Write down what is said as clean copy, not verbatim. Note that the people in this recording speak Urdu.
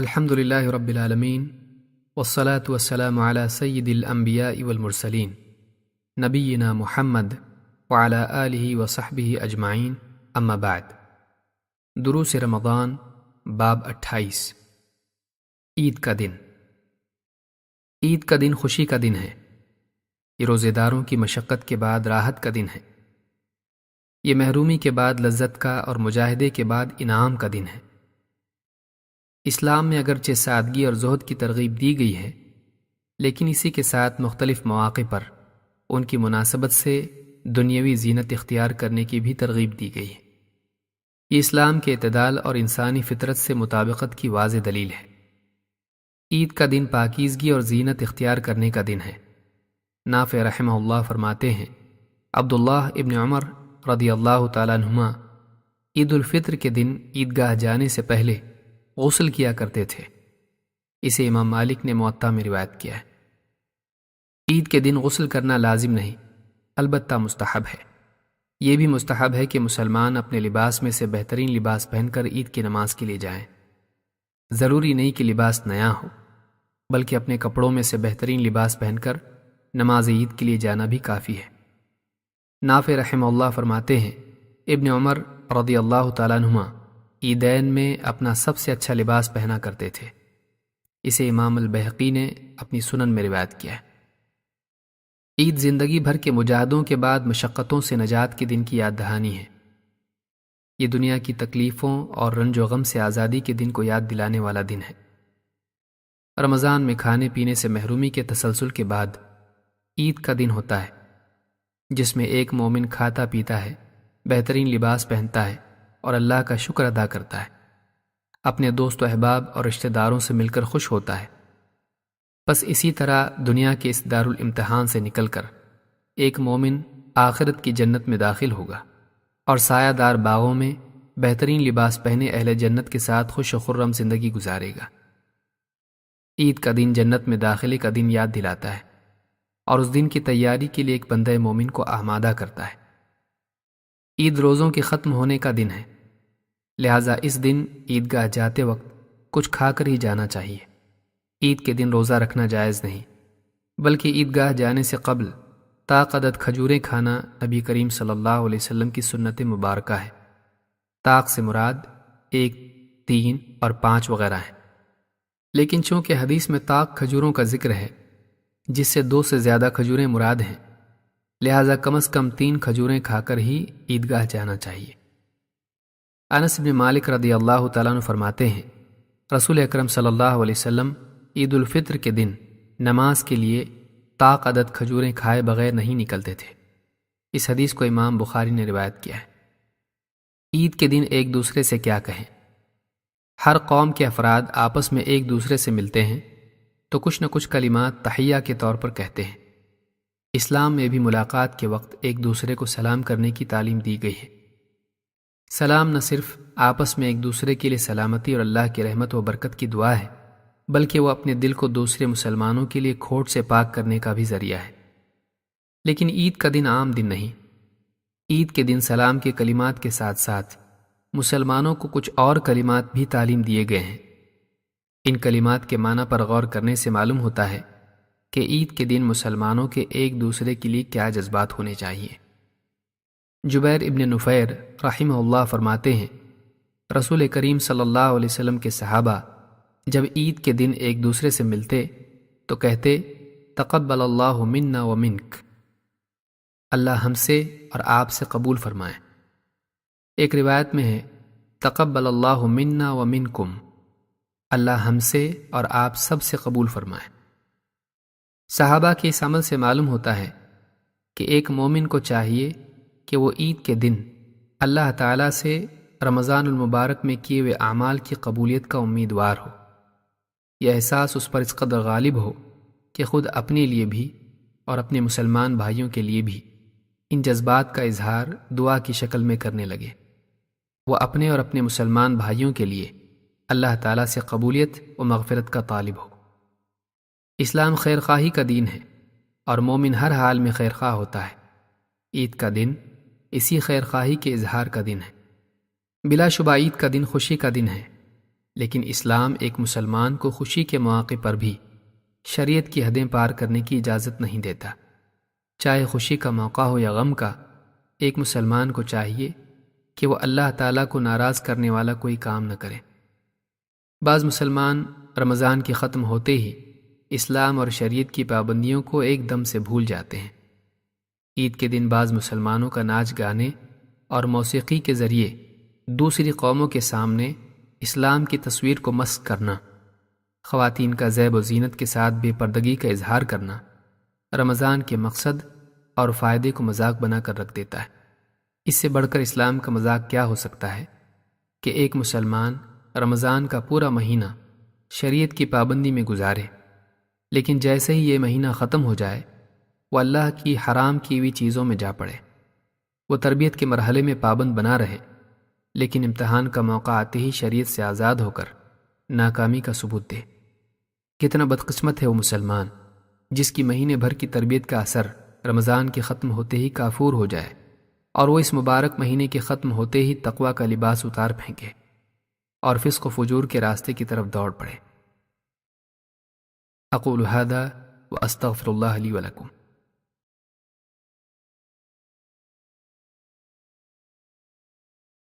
الحمد للہ رب العالمین والصلاة والسلام علی سید الانبیاء والمرسلین نبینا محمد وعلی آلہ وصحبہ اجمعین اما بعد۔ دروس رمضان باب 28 عید کا دن۔ عید کا دن خوشی کا دن ہے۔ یہ روزے داروں کی مشقت کے بعد راحت کا دن ہے۔ یہ محرومی کے بعد لذت کا اور مجاہدے کے بعد انعام کا دن ہے۔ اسلام میں اگرچہ سادگی اور زہد کی ترغیب دی گئی ہے، لیکن اسی کے ساتھ مختلف مواقع پر ان کی مناسبت سے دنیاوی زینت اختیار کرنے کی بھی ترغیب دی گئی ہے۔ یہ اسلام کے اعتدال اور انسانی فطرت سے مطابقت کی واضح دلیل ہے۔ عید کا دن پاکیزگی اور زینت اختیار کرنے کا دن ہے۔ نافع رحمہ اللہ فرماتے ہیں، عبداللہ ابن عمر رضی اللہ تعالیٰ عنہما عید الفطر کے دن عیدگاہ جانے سے پہلے غسل کیا کرتے تھے۔ اسے امام مالک نے موطا میں روایت کیا ہے۔ عید کے دن غسل کرنا لازم نہیں، البتہ مستحب ہے۔ یہ بھی مستحب ہے کہ مسلمان اپنے لباس میں سے بہترین لباس پہن کر عید کی نماز کے لیے جائیں۔ ضروری نہیں کہ لباس نیا ہو، بلکہ اپنے کپڑوں میں سے بہترین لباس پہن کر نماز عید کے لیے جانا بھی کافی ہے۔ نافع رحمہ اللہ فرماتے ہیں، ابن عمر رضی اللہ تعالیٰ عنہما عیدین میں اپنا سب سے اچھا لباس پہنا کرتے تھے۔ اسے امام البیہقی نے اپنی سنن میں روایت کیا ہے۔ عید زندگی بھر کے مجاہدوں کے بعد مشقتوں سے نجات کے دن کی یاد دہانی ہے۔ یہ دنیا کی تکلیفوں اور رنج و غم سے آزادی کے دن کو یاد دلانے والا دن ہے۔ رمضان میں کھانے پینے سے محرومی کے تسلسل کے بعد عید کا دن ہوتا ہے، جس میں ایک مومن کھاتا پیتا ہے، بہترین لباس پہنتا ہے اور اللہ کا شکر ادا کرتا ہے، اپنے دوست و احباب اور رشتہ داروں سے مل کر خوش ہوتا ہے۔ بس اسی طرح دنیا کے اس دارالامتحان سے نکل کر ایک مومن آخرت کی جنت میں داخل ہوگا اور سایہ دار باغوں میں بہترین لباس پہنے اہل جنت کے ساتھ خوش و خرم زندگی گزارے گا۔ عید کا دن جنت میں داخلے کا دن یاد دلاتا ہے اور اس دن کی تیاری کے لیے ایک بندہ مومن کو آمادہ کرتا ہے۔ عید روزوں کے ختم ہونے کا دن ہے، لہٰذا اس دن عیدگاہ جاتے وقت کچھ کھا کر ہی جانا چاہیے۔ عید کے دن روزہ رکھنا جائز نہیں، بلکہ عیدگاہ جانے سے قبل طاق عدد کھجوریں کھانا نبی کریم صلی اللہ علیہ وسلم کی سنت مبارکہ ہے۔ طاق سے مراد 1، 3 اور 5 وغیرہ ہیں، لیکن چونکہ حدیث میں طاق کھجوروں کا ذکر ہے جس سے 2 سے زیادہ کھجوریں مراد ہیں، لہٰذا کم از کم 3 کھجوریں کھا کر ہی عیدگاہ جانا چاہیے۔ انس بن مالک رضی اللہ تعالیٰ عنہ فرماتے ہیں، رسول اکرم صلی اللہ علیہ وسلم عید الفطر کے دن نماز کے لیے طاق عدد کھجوریں کھائے بغیر نہیں نکلتے تھے۔ اس حدیث کو امام بخاری نے روایت کیا ہے۔ عید کے دن ایک دوسرے سے کیا کہیں؟ ہر قوم کے افراد آپس میں ایک دوسرے سے ملتے ہیں تو کچھ نہ کچھ کلمات تحیہ کے طور پر کہتے ہیں۔ اسلام میں بھی ملاقات کے وقت ایک دوسرے کو سلام کرنے کی تعلیم دی گئی ہے۔ سلام نہ صرف آپس میں ایک دوسرے کے لیے سلامتی اور اللہ کی رحمت و برکت کی دعا ہے، بلکہ وہ اپنے دل کو دوسرے مسلمانوں کے لیے کھوٹ سے پاک کرنے کا بھی ذریعہ ہے۔ لیکن عید کا دن عام دن نہیں۔ عید کے دن سلام کے کلمات کے ساتھ ساتھ مسلمانوں کو کچھ اور کلمات بھی تعلیم دیے گئے ہیں۔ ان کلمات کے معنی پر غور کرنے سے معلوم ہوتا ہے کہ عید کے دن مسلمانوں کے ایک دوسرے کے لیے کیا جذبات ہونے چاہیے۔ جبیر ابن نفیر رحمہ اللہ فرماتے ہیں، رسول کریم صلی اللہ علیہ وسلم کے صحابہ جب عید کے دن ایک دوسرے سے ملتے تو کہتے، تقبل اللہ منا و منک، اللہ ہم سے اور آپ سے قبول فرمائے۔ ایک روایت میں ہے، تقبل اللہ منا و منکم، اللہ ہم سے اور آپ سب سے قبول فرمائے۔ صحابہ کے اس عمل سے معلوم ہوتا ہے کہ ایک مومن کو چاہیے کہ وہ عید کے دن اللہ تعالیٰ سے رمضان المبارک میں کیے ہوئے اعمال کی قبولیت کا امیدوار ہو۔ یہ احساس اس پر اس قدر غالب ہو کہ خود اپنے لیے بھی اور اپنے مسلمان بھائیوں کے لیے بھی ان جذبات کا اظہار دعا کی شکل میں کرنے لگے۔ وہ اپنے اور اپنے مسلمان بھائیوں کے لیے اللہ تعالیٰ سے قبولیت و مغفرت کا طالب ہو۔ اسلام خیر خواہی کا دین ہے اور مومن ہر حال میں خیر خواہ ہوتا ہے۔ عید کا دن اسی خیر خواہی کے اظہار کا دن ہے۔ بلا شبہ عید کا دن خوشی کا دن ہے، لیکن اسلام ایک مسلمان کو خوشی کے مواقع پر بھی شریعت کی حدیں پار کرنے کی اجازت نہیں دیتا۔ چاہے خوشی کا موقع ہو یا غم کا، ایک مسلمان کو چاہیے کہ وہ اللہ تعالیٰ کو ناراض کرنے والا کوئی کام نہ کرے۔ بعض مسلمان رمضان کے ختم ہوتے ہی اسلام اور شریعت کی پابندیوں کو ایک دم سے بھول جاتے ہیں۔ عید کے دن بعض مسلمانوں کا ناچ گانے اور موسیقی کے ذریعے دوسری قوموں کے سامنے اسلام کی تصویر کو مسخ کرنا، خواتین کا زیب و زینت کے ساتھ بے پردگی کا اظہار کرنا رمضان کے مقصد اور فائدے کو مذاق بنا کر رکھ دیتا ہے۔ اس سے بڑھ کر اسلام کا مذاق کیا ہو سکتا ہے کہ ایک مسلمان رمضان کا پورا مہینہ شریعت کی پابندی میں گزارے، لیکن جیسے ہی یہ مہینہ ختم ہو جائے وہ اللہ کی حرام کی ہوئی چیزوں میں جا پڑے۔ وہ تربیت کے مرحلے میں پابند بنا رہے، لیکن امتحان کا موقع آتے ہی شریعت سے آزاد ہو کر ناکامی کا ثبوت دے۔ کتنا بدقسمت ہے وہ مسلمان جس کی مہینے بھر کی تربیت کا اثر رمضان کے ختم ہوتے ہی کافور ہو جائے اور وہ اس مبارک مہینے کے ختم ہوتے ہی تقویٰ کا لباس اتار پھینکے اور فسق و فجور کے راستے کی طرف دوڑ پڑے۔ اقول ھذا واستغفر اللہ لی ولکم۔